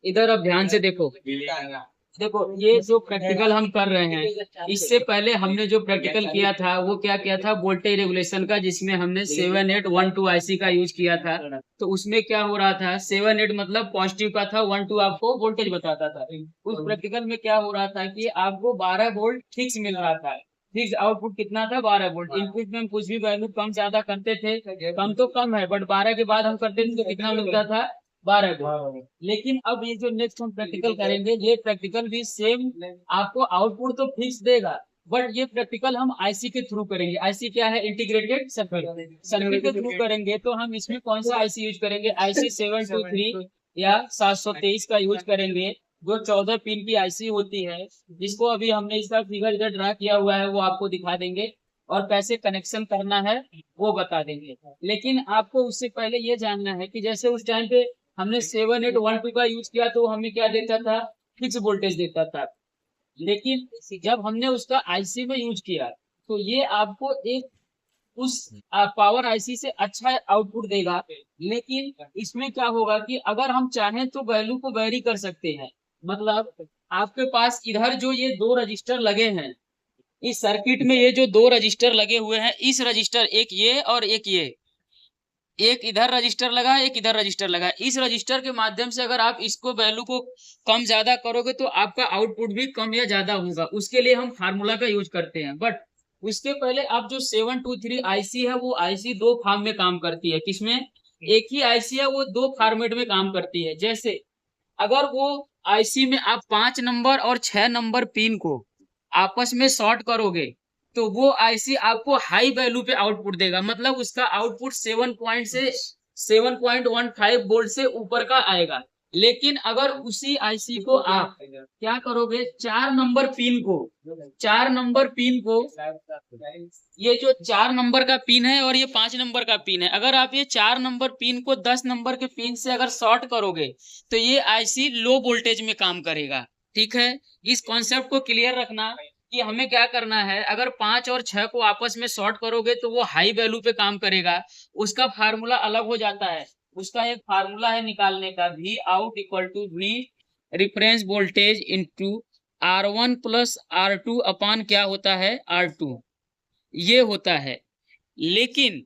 इधर अब ध्यान से देखो। देखो ये जो प्रैक्टिकल हम कर रहे हैं, इससे पहले हमने जो प्रैक्टिकल किया था वो क्या किया था, वोल्टेज रेगुलेशन का, जिसमें हमने 7812 आईसी का यूज किया था। तो उसमें क्या हो रहा था, 78 मतलब पॉजिटिव का था, 12 आपको वोल्टेज बताता था। उस प्रैक्टिकल में क्या हो रहा था कि आपको 12 वोल्ट फिक्स मिल रहा था। फिक्स आउटपुट कितना था, 12 वोल्ट। इनपुट में हम कुछ भी वैल्यू कम ज्यादा करते थे, कम तो कम है, बट 12 के बाद हम करते थे तो कितना मिलता था, 12 वोल्ट। लेकिन अब ये जो नेक्स्ट हम प्रैक्टिकल करेंगे, ये प्रैक्टिकल भी सेम आपको आउटपुट तो फिक्स देगा, बट ये प्रैक्टिकल हम आईसी के थ्रू करेंगे। आईसी क्या है, इंटीग्रेटेड सर्किट। सर्किट के थ्रू करेंगे तो हम इसमें कौन सा आईसी यूज करेंगे, आईसी 723 या 723 का यूज करेंगे, जो 14 पिन की आईसी होती है, जिसको अभी हमने इसका फिगर इधर ड्रा किया हुआ है, वो आपको दिखा देंगे, और कैसे कनेक्शन करना है वो बता देंगे। लेकिन आपको उससे पहले ये जानना है कि जैसे उस टाइम पे हमने 7812 का यूज किया तो हमें क्या देता था, फिक्स वोल्टेज देता था। लेकिन जब हमने उसका आईसी में यूज किया तो ये आपको एक उस पावर आईसी से अच्छा आउटपुट देगा। लेकिन इसमें क्या होगा कि अगर हम चाहें तो वैल्यू को वेरी कर सकते हैं। मतलब आपके पास इधर जो ये दो रजिस्टर लगे हैं, इस सर्किट में ये जो दो रजिस्टर लगे हुए हैं, इस रजिस्टर, एक ये और एक ये, एक इधर रजिस्टर लगा है, एक इधर रजिस्टर लगा है। इस रजिस्टर के माध्यम से अगर आप इसको वैल्यू को कम ज्यादा करोगे तो आपका आउटपुट भी कम या ज्यादा होगा। उसके लिए हम फार्मूला का यूज करते हैं। बट उसके पहले आप जो 723 आईसी है, वो आईसी दो फॉर्म में काम करती है। किसमें, एक ही आईसी है, वो दो फॉर्मेट में काम करती है। जैसे अगर वो आईसी में आप 5 नंबर और 6 नंबर पिन को आपस में शॉर्ट करोगे तो वो आईसी आपको हाई वैल्यू पे आउटपुट देगा। मतलब उसका आउटपुट 7.15 वोल्ट से ऊपर का आएगा। लेकिन अगर उसी आईसी को आप क्या करोगे, 4 नंबर पिन को ये जो 4 नंबर का पिन है और ये 5 नंबर का पिन है, अगर आप ये 4 नंबर पिन को 10 नंबर के पिन से अगर शॉर्ट करोगे तो ये आईसी लो वोल्टेज में काम करेगा। ठीक है, इस कॉन्सेप्ट को क्लियर रखना कि हमें क्या करना है। अगर 5 और 6 को आपस में शॉर्ट करोगे तो वो हाई वैल्यू पे काम करेगा। उसका फार्मूला अलग हो जाता है। उसका एक फार्मूला है निकालने का, V out equal to V reference voltage into R1 plus R2 upon क्या होता है, R2, ये होता है। लेकिन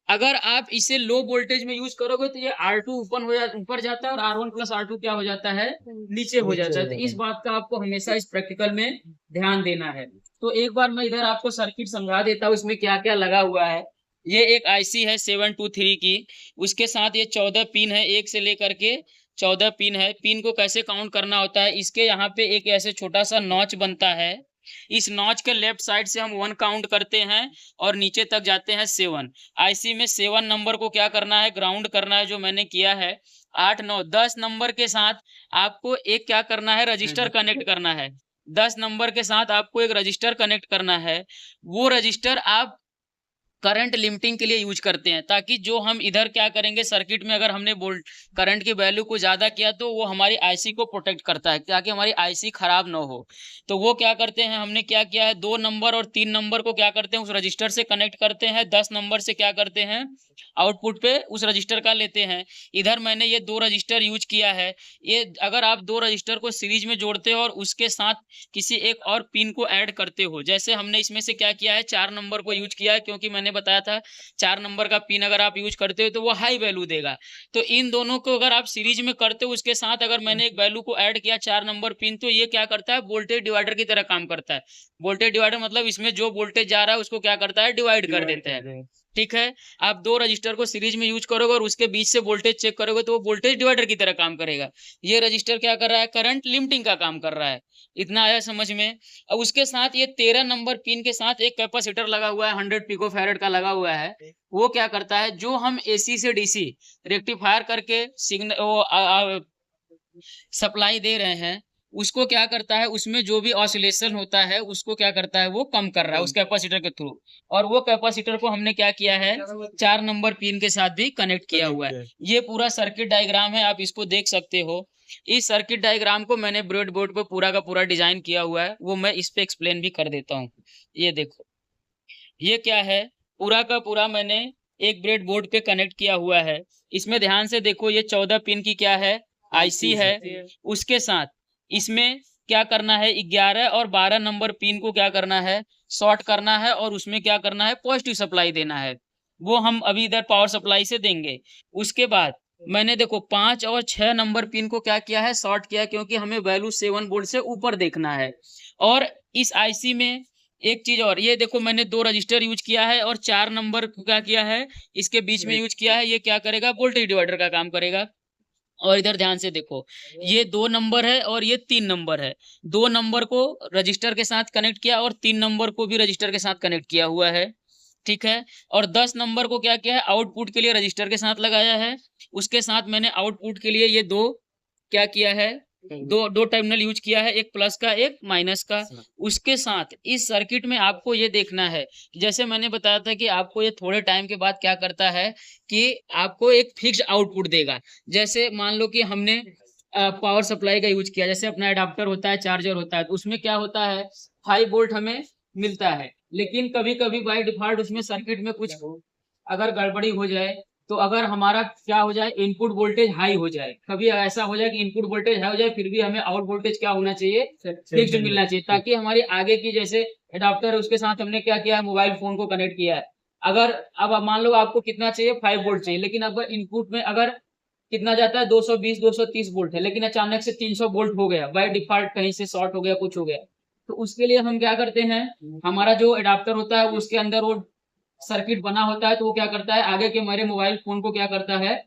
अगर आप इसे लो वोल्टेज में यूज करोगे तो ये R2 ऊपर जाता है और R1 प्लस R2 क्या हो जाता है, नीचे हो जाता है। तो इस बात का आपको हमेशा इस प्रैक्टिकल में ध्यान देना है। तो एक बार मैं इधर आपको सर्किट समझा देता हूँ, इसमें क्या क्या लगा हुआ है। ये एक आईसी है 723 की, उसके साथ ये 14 पिन है, एक से लेकर के 14 पिन है। पिन को कैसे काउंट करना होता है, इसके यहाँ पे एक ऐसे छोटा सा नॉच बनता है। इस नॉच के लेफ्ट साइड से हम 1 काउंट करते हैं और नीचे तक जाते हैं 7। आईसी में 7 नंबर को क्या करना है, ग्राउंड करना है, जो मैंने किया है। 8 9 10 नंबर के साथ आपको एक क्या करना है, रजिस्टर कनेक्ट करना है। 10 नंबर के साथ आपको एक रजिस्टर कनेक्ट करना है। वो रजिस्टर आप करंट लिमिटिंग के लिए यूज करते हैं, ताकि जो हम इधर क्या करेंगे सर्किट में, अगर हमने वोल्ट करंट की वैल्यू को ज्यादा किया तो वो हमारी आईसी को प्रोटेक्ट करता है, ताकि हमारी आईसी खराब ना हो। तो वो क्या करते हैं, हमने क्या किया है, 2 नंबर और 3 नंबर को क्या करते हैं, उस रजिस्टर से कनेक्ट करते हैं। 10 नंबर से क्या करते हैं, आउटपुट पे उस रजिस्टर का लेते हैं। इधर मैंने ये 2 रजिस्टर यूज किया है। ये अगर आप 2 रजिस्टर को सीरीज में जोड़ते हो और उसके साथ किसी एक और पिन को ऐड करते हो, जैसे हमने इसमें से क्या किया है, 4 नंबर को यूज किया है, क्योंकि मैंने बताया था 4 नंबर का पिन अगर आप यूज करते हो तो वो हाई वैल्यू देगा। तो इन दोनों को अगर आप सीरीज में करते हो, उसके साथ अगर मैंने एक वैल्यू को ऐड किया 4 नंबर पिन, तो ये क्या करता है, वोल्टेज डिवाइडर की तरह काम करता है। वोल्टेज डिवाइडर मतलब इसमें जो वोल्टेज जा रहा है उसको क्या करता है, डिवाइड कर देता है। ठीक है, आप 2 रजिस्टर को सीरीज में यूज करोगे और उसके बीच से वोल्टेज चेक करोगे तो वो वोल्टेज डिवाइडर की तरह काम करेगा। ये रजिस्टर क्या कर रहा है, करंट लिमिटिंग का काम कर रहा है। इतना आया समझ में। अब उसके साथ ये 13 नंबर पिन के साथ एक कैपेसिटर लगा हुआ है, 100 पिको फैरेड का लगा हुआ है। वो क्या करता है, जो हम एसी से डीसी रेक्टिफायर करके सिग्नल सप्लाई दे रहे हैं, उसको क्या करता है, उसमें जो भी ऑसिलेशन होता है उसको क्या करता है, वो कम कर रहा है उस कैपेसिटर के थ्रू। और वो कैपेसिटर को हमने क्या किया है, 4 नंबर पिन के साथ भी कनेक्ट किया हुआ है। ये पूरा सर्किट डायग्राम है, आप इसको देख सकते हो। इस सर्किट डायग्राम को मैंने ब्रेड बोर्ड पे पूरा का पूरा डिजाइन किया हुआ है, वो मैं इस पे एक्सप्लेन भी कर देता हूँ। ये देखो, ये क्या है, पूरा का पूरा मैंने एक ब्रेड बोर्ड पे कनेक्ट किया हुआ है। इसमें ध्यान से देखो, ये 14 पिन की क्या है, आईसी है, उसके साथ इसमें क्या करना है, 11 और 12 नंबर पिन को क्या करना है, शॉर्ट करना है और उसमें क्या करना है, पॉजिटिव सप्लाई देना है। वो हम अभी इधर पावर सप्लाई से देंगे। उसके बाद मैंने देखो 5 और 6 नंबर पिन को क्या किया है, शॉर्ट किया, क्योंकि हमें वैल्यू 7 वोल्ट से ऊपर देखना है। और इस आईसी में एक चीज और, ये देखो मैंने 2 रजिस्टर यूज किया है और 4 नंबर को क्या किया है, इसके बीच में यूज किया है। ये क्या करेगा, वोल्टेज डिवाइडर का काम करेगा। और इधर ध्यान से देखो, ये 2 नंबर है और ये 3 नंबर है। 2 नंबर को रजिस्टर के साथ कनेक्ट किया और 3 नंबर को भी रजिस्टर के साथ कनेक्ट किया हुआ है, ठीक है। और 10 नंबर को क्या किया है, आउटपुट के लिए रजिस्टर के साथ लगाया है। उसके साथ मैंने आउटपुट के लिए ये 2 क्या किया है, दो टर्मिनल यूज किया है, एक प्लस का एक माइनस का। उसके साथ इस सर्किट में आपको ये देखना है, जैसे मैंने बताया था कि आपको ये थोड़े टाइम के बाद क्या करता है कि आपको एक फिक्स्ड आउटपुट देगा। जैसे मान लो कि हमने पावर सप्लाई का यूज किया, जैसे अपना एडाप्टर होता है, चार्जर होता है, तो उसमें क्या होता है, 5 वोल्ट हमें मिलता है। लेकिन कभी कभी बाय डिफॉल्ट उसमें सर्किट में कुछ अगर गड़बड़ी हो जाए, तो अगर हमारा क्या हो जाए, इनपुट वोल्टेज हाई हो जाए, कभी ऐसा हो जाए कि इनपुट वोल्टेज हाई हो जाए, फिर भी हमें आउट वोल्टेज क्या होना चाहिए, फिक्स्ड मिलना चाहिए, ताकि हमारी आगे की जैसे एडाप्टर है उसके साथ हमने क्या किया है, मोबाइल फोन को कनेक्ट किया है। अगर अब मान लो आपको कितना चाहिए, 5 वोल्ट चाहिए, लेकिन अगर इनपुट में अगर कितना जाता है, 220 230 वोल्ट है, लेकिन अचानक से 300 वोल्ट हो गया, बाय डिफॉल्ट कहीं से शॉर्ट हो गया, कुछ हो गया, तो उसके लिए हम क्या करते हैं, हमारा जो एडाप्टर होता है उसके अंदर वो सर्किट बना होता है, तो वो क्या करता है, आगे के हमारे मोबाइल फोन को क्या करता है,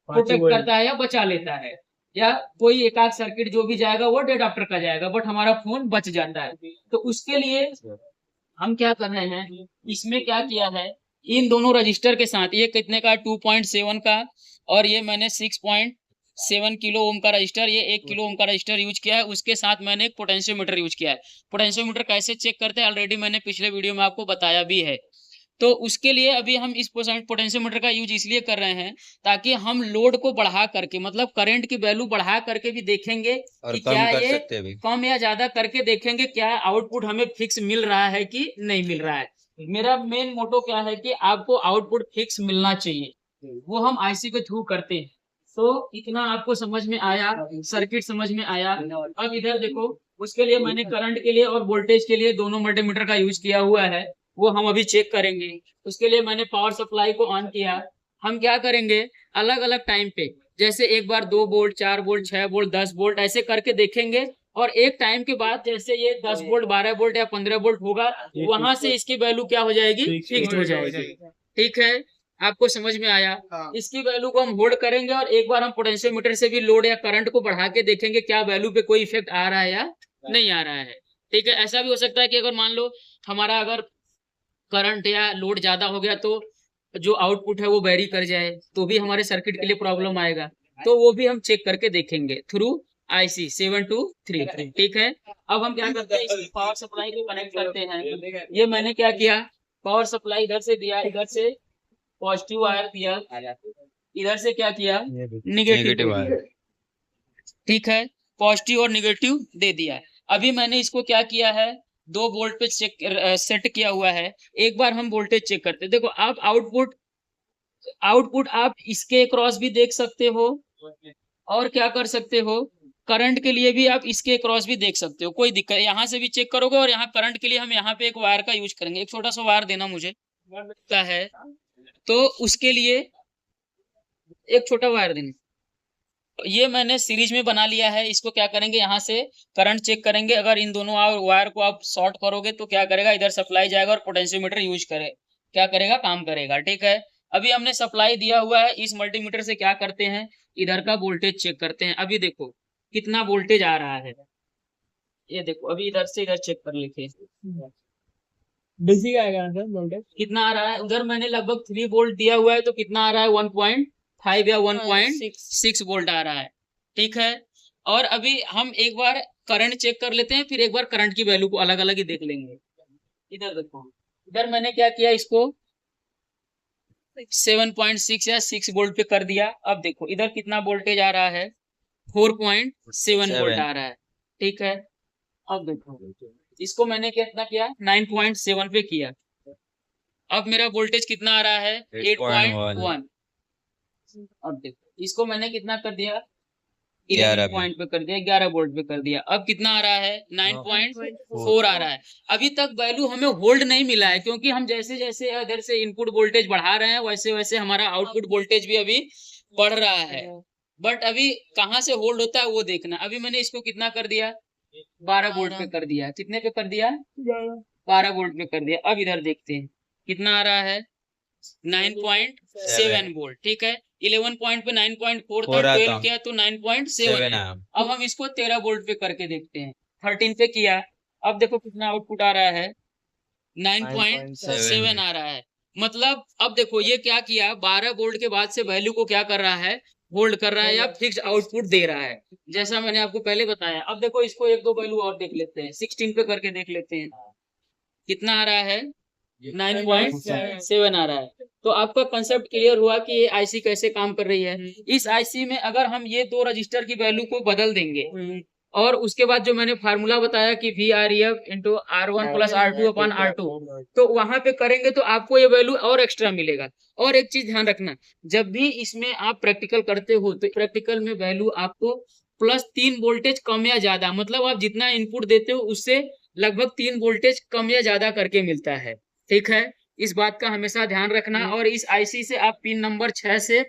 प्रोटेक्ट करता है या बचा लेता है। या कोई एक आध सर्किट जो भी जाएगा वो एडाप्टर का जाएगा, बट हमारा फोन बच जाता है। तो उसके लिए हम क्या कर रहे हैं, इसमें क्या किया है, इन दोनों रजिस्टर के साथ, ये कितने का, 2.7 का, और ये मैंने 6.7 किलो ओम का रजिस्टर, ये 1 किलो ओम का रजिस्टर यूज किया है। उसके साथ मैंने एक पोटेंशियोमीटर यूज किया है। पोटेंशियोमीटर कैसे चेक करते हैं, ऑलरेडी मैंने पिछले वीडियो में आपको बताया भी है। तो उसके लिए अभी हम इस पोटेंशियोमीटर का यूज इसलिए कर रहे हैं, ताकि हम लोड को बढ़ा करके, मतलब करंट की वैल्यू बढ़ा करके भी देखेंगे कि क्या ये कम या ज्यादा करके देखेंगे, क्या आउटपुट हमें फिक्स मिल रहा है कि नहीं मिल रहा है। मेरा मेन मोटो क्या है कि आपको आउटपुट फिक्स मिलना चाहिए, वो हम आईसी के थ्रू करते हैं। तो इतना आपको समझ में आया, सर्किट समझ में आया। अब इधर देखो, उसके लिए मैंने करंट के लिए और वोल्टेज के लिए दोनों मल्टीमीटर का यूज किया हुआ है, वो हम अभी चेक करेंगे। उसके लिए मैंने पावर सप्लाई को ऑन किया। हम क्या करेंगे, अलग अलग टाइम पे, जैसे एक बार 2 वोल्ट, 4 वोल्ट, 6 वोल्ट, 10 वोल्ट ऐसे करके देखेंगे, और एक टाइम के बाद जैसे ये 10 वोल्ट, 12 वोल्ट या 15 वोल्ट होगा, वहां से इसकी वैल्यू क्या हो जाएगी, फिक्स्ड हो जाएगी। ठीक है, आपको समझ में आया। इसकी वैल्यू को हम होल्ड करेंगे, और एक बार हम पोटेंशियोमीटर से भी लोड या करंट को बढ़ा के देखेंगे क्या वैल्यू पे कोई इफेक्ट आ रहा है या नहीं आ रहा है। ठीक है, ऐसा भी हो सकता है कि अगर मान लो हमारा अगर करंट या लोड ज्यादा हो गया, तो जो आउटपुट है वो वेरी कर जाए, तो भी हमारे सर्किट के लिए प्रॉब्लम आएगा। तो वो भी हम चेक करके देखेंगे थ्रू आईसी 723। ठीक है, अब हम क्या करते हैं, इस पावर सप्लाई को कनेक्ट करते हैं। ये मैंने क्या किया, पावर सप्लाई इधर से दिया, इधर से पॉजिटिव वायर दिया, इधर से क्या किया, नेगेटिव वायर। ठीक है, पॉजिटिव और नेगेटिव दे दिया। अभी मैंने इसको क्या किया है, 2 वोल्ट पे चेक सेट किया हुआ है। एक बार हम वोल्टेज चेक करते हैं। देखो आप आउटपुट आप इसके क्रॉस भी देख सकते हो, और क्या कर सकते हो, करंट के लिए भी आप इसके क्रॉस भी देख सकते हो, कोई दिक्कत, यहाँ से भी चेक करोगे। और यहाँ करंट के लिए हम यहाँ पे एक वायर का यूज करेंगे। एक छोटा सा वायर देना मुझे लगता है, तो उसके लिए एक छोटा वायर देना। ये मैंने सीरीज में बना लिया है। इसको क्या करेंगे, यहाँ से करंट चेक करेंगे। अगर इन दोनों वायर को आप शॉर्ट करोगे तो क्या करेगा, इधर सप्लाई जाएगा और पोटेंशियोमीटर यूज करे क्या करेगा, काम करेगा। ठीक है, अभी हमने सप्लाई दिया हुआ है। इस मल्टीमीटर से क्या करते हैं, इधर का वोल्टेज चेक करते हैं। अभी देखो कितना वोल्टेज आ रहा है, ये देखो अभी इधर से इधर चेक कर लेते हैं, डीसी का आएगा सर वोल्टेज कितना आ रहा है। उधर मैंने लगभग 3 वोल्ट दिया हुआ है, तो कितना आ रहा है, 1.5 या 1.6 वोल्ट आ रहा है। ठीक है, और अभी हम एक बार करंट चेक कर लेते हैं, फिर एक बार करंट की वैल्यू को अलग अलग ही देख लेंगे। इधर देखो, इधर मैंने क्या किया, इसको 7.6 या 6 वोल्ट पे कर दिया। अब देखो इधर कितना वोल्टेज आ रहा है, 4.7 वोल्ट आ रहा है। ठीक है, अब देखो इसको मैंने कितना किया, 9.7 पे किया। अब मेरा वोल्टेज कितना आ रहा है, 8.1। अब देखो इसको मैंने कितना कर दिया, 11 पॉइंट पे कर दिया, 11 वोल्ट पे कर दिया। अब कितना आ रहा है? 9.4 आ रहा है। अभी तक वैल्यू हमें होल्ड नहीं मिला है, क्योंकि हम जैसे जैसे इधर से इनपुट वोल्टेज बढ़ा रहे हैं वैसे वैसे हमारा आउटपुट वोल्टेज भी अभी बढ़ रहा है। बट अभी कहाँ से होल्ड होता है वो देखना। अभी मैंने इसको कितना कर दिया? 12 वोल्ट पे कर दिया। कितने पे कर दिया? 12 वोल्ट पे कर दिया। अब इधर देखते हैं कितना आ रहा है? 9.7 वोल्ट। ठीक है, 11 पॉइंट पे 9.4 था, 12 किया तो 9.7 है। अब हम इसको 13 वोल्ट पे करके देखते हैं। 13 पे किया, अब देखो कितना आउटपुट आ रहा है? 9.7 आ रहा है। मतलब अब देखो ये क्या किया, 12 वोल्ट के बाद से वैल्यू को क्या कर रहा है? होल्ड कर रहा है या फिक्स आउटपुट दे रहा है, जैसा मैंने आपको पहले बताया। अब देखो इसको एक दो वैल्यू और देख लेते हैं, 16 पे करके देख लेते हैं कितना आ रहा है? 9.7 आ रहा है। तो आपका कंसेप्ट क्लियर हुआ कि ये आईसी कैसे काम कर रही है। इस आईसी में अगर हम ये दो रजिस्टर की वैल्यू को बदल देंगे और उसके बाद जो मैंने फार्मूला बताया कि V R F into R1 plus R2 upon R2, तो वहां पे करेंगे तो आपको ये वैल्यू और एक्स्ट्रा मिलेगा। और एक चीज ध्यान रखना, जब भी इसमें आप प्रैक्टिकल करते हो तो प्रैक्टिकल में वैल्यू आपको +3 वोल्टेज कम या ज्यादा, मतलब आप जितना इनपुट देते हो उससे लगभग 3 वोल्टेज कम या ज्यादा करके मिलता है। ठीक है, इस बात का हमेशा ध्यान रखना। और इस आईसी से आप पिन नंबर 6 से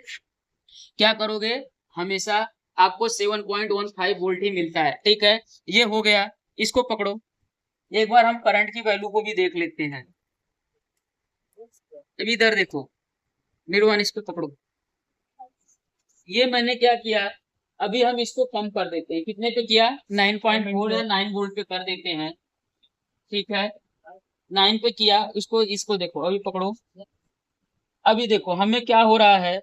क्या करोगे? हमेशा आपको 7.15 वोल्ट ही मिलता है। ठीक है, ये हो गया। इसको पकड़ो, एक बार हम करंट की वैल्यू को भी देख लेते हैं। अभी इधर देखो निर्वाण, इसको पकड़ो। ये मैंने क्या किया, अभी हम इसको कम कर देते हैं। कितने पे किया? 9.4 या 9 वोल्ट पे कर देते हैं। ठीक है, 9 पे किया। इसको देखो, अभी पकड़ो। अभी देखो हमें क्या हो रहा है,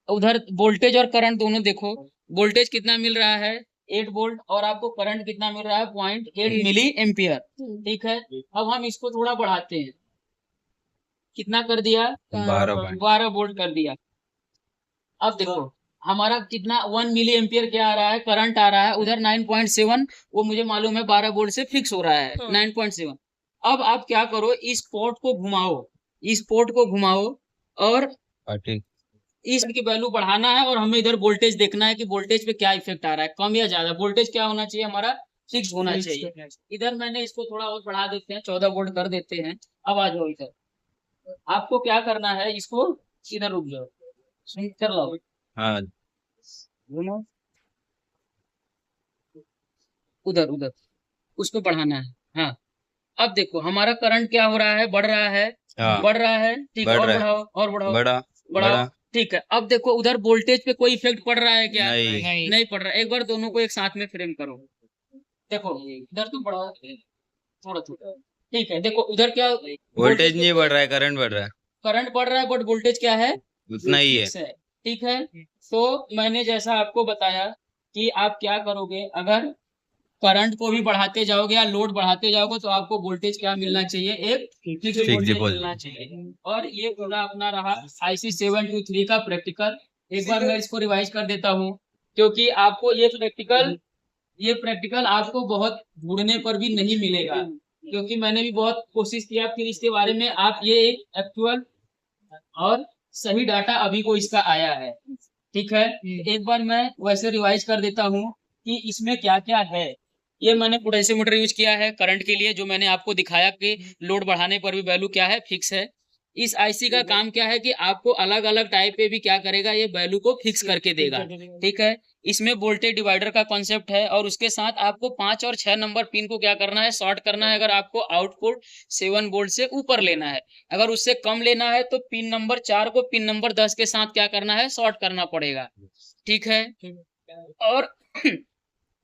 उधर वोल्टेज और करंट दोनों देखो। वोल्टेज कितना मिल रहा है? 8 वोल्ट। और आपको करंट कितना मिल रहा है? 0.8 मिली एम्पियर। ठीक है, अब हम इसको थोड़ा बढ़ाते हैं। कितना कर दिया? 12 वोल्ट कर दिया। अब देखो हमारा कितना 1 मिली एम्पियर क्या आ रहा है? करंट आ रहा है। उधर 9.7 वो मुझे मालूम है 12 वोल्ट से फिक्स हो रहा है 9.7। अब आप क्या करो, इस पोर्ट को घुमाओ, इस पोर्ट को घुमाओ और इस की वैल्यू बढ़ाना है। और हमें इधर वोल्टेज देखना है कि वोल्टेज पे क्या इफेक्ट आ रहा है, कम या ज्यादा। वोल्टेज क्या होना चाहिए हमारा? फिक्स होना चाहिए। इधर मैंने इसको थोड़ा और बढ़ा देते हैं, 14 वोल्ट कर देते हैं। अब आ जाओ इधर, आपको क्या करना है, इसको इधर रुक जाओ, कर लो। हाँ, उधर उधर उसको बढ़ाना है। हाँ, अब देखो हमारा करंट क्या हो रहा है? बढ़ रहा है। हाँ, बढ़ रहा है। ठीक है, और बढ़ाओ और बढ़ाओ, बढ़ाओ। ठीक है, अब देखो उधर वोल्टेज पे कोई इफेक्ट पड़ रहा है क्या? नहीं पड़ रहा है। एक बार दोनों को एक साथ में फ्रेम करो। देखो इधर तो बढ़ाओ थोड़ा थोड़ा। ठीक है, देखो उधर क्या वोल्टेज नहीं बढ़ रहा है, करंट बढ़ रहा है। करंट बढ़ रहा है बट वोल्टेज क्या है? उतना ही है। ठीक है, तो मैंने जैसा आपको बताया कि आप क्या करोगे, अगर करंट को भी बढ़ाते जाओगे या लोड बढ़ाते जाओगे तो आपको वोल्टेज क्या मिलना चाहिए? एक फिक्स वोल्टेज मिलना चाहिए। और ये पूरा अपना रहा IC 723 का प्रैक्टिकल। एक बार मैं इसको रिवाइज कर देता हूँ, क्योंकि आपको ये प्रैक्टिकल आपको बहुत ढूंढने पर भी नहीं मिलेगा, क्योंकि मैंने भी बहुत कोशिश किया फिर इसके बारे में। आप ये एक एक्चुअल और सही डाटा अभी को इसका आया है। ठीक है, एक बार मैं वैसे रिवाइज कर देता हूँ कि इसमें क्या क्या है। ये मैंने पोटेंशियोमीटर यूज किया है करंट के लिए, जो मैंने आपको दिखाया कि लोड बढ़ाने पर भी वैल्यू क्या है? फिक्स है। इस आईसी का काम क्या है कि आपको अलग अलग टाइप पे भी क्या करेगा, ये वैल्यू को फिक्स करके देगा। ठीक है, इसमें वोल्टेज डिवाइडर का कॉन्सेप्ट है और उसके साथ आपको 5 और 6 नंबर पिन को क्या करना है? शॉर्ट करना है। अगर आपको आउटपुट 7 वोल्ट से ऊपर लेना है, अगर उससे कम लेना है तो पिन नंबर 4 को पिन नंबर 10 के साथ क्या करना है? शॉर्ट करना पड़ेगा। ठीक है, और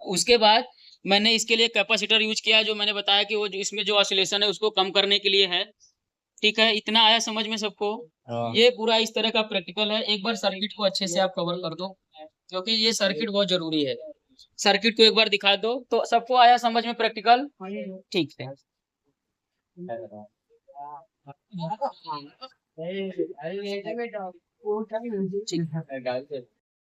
उसके बाद मैंने इसके लिए कैपेसिटर यूज किया, जो मैंने बताया कि वो जो इसमें जो ऑसिलेशन है उसको कम करने के लिए है। ठीक है, इतना आया समझ में सबको? ये पूरा इस तरह का प्रैक्टिकल है। एक बार सर्किट को अच्छे से आप कवर कर दो, क्योंकि ये सर्किट बहुत जरूरी है। सर्किट को एक बार दिखा दो तो सबको आया समझ में प्रैक्टिकल? ठीक है।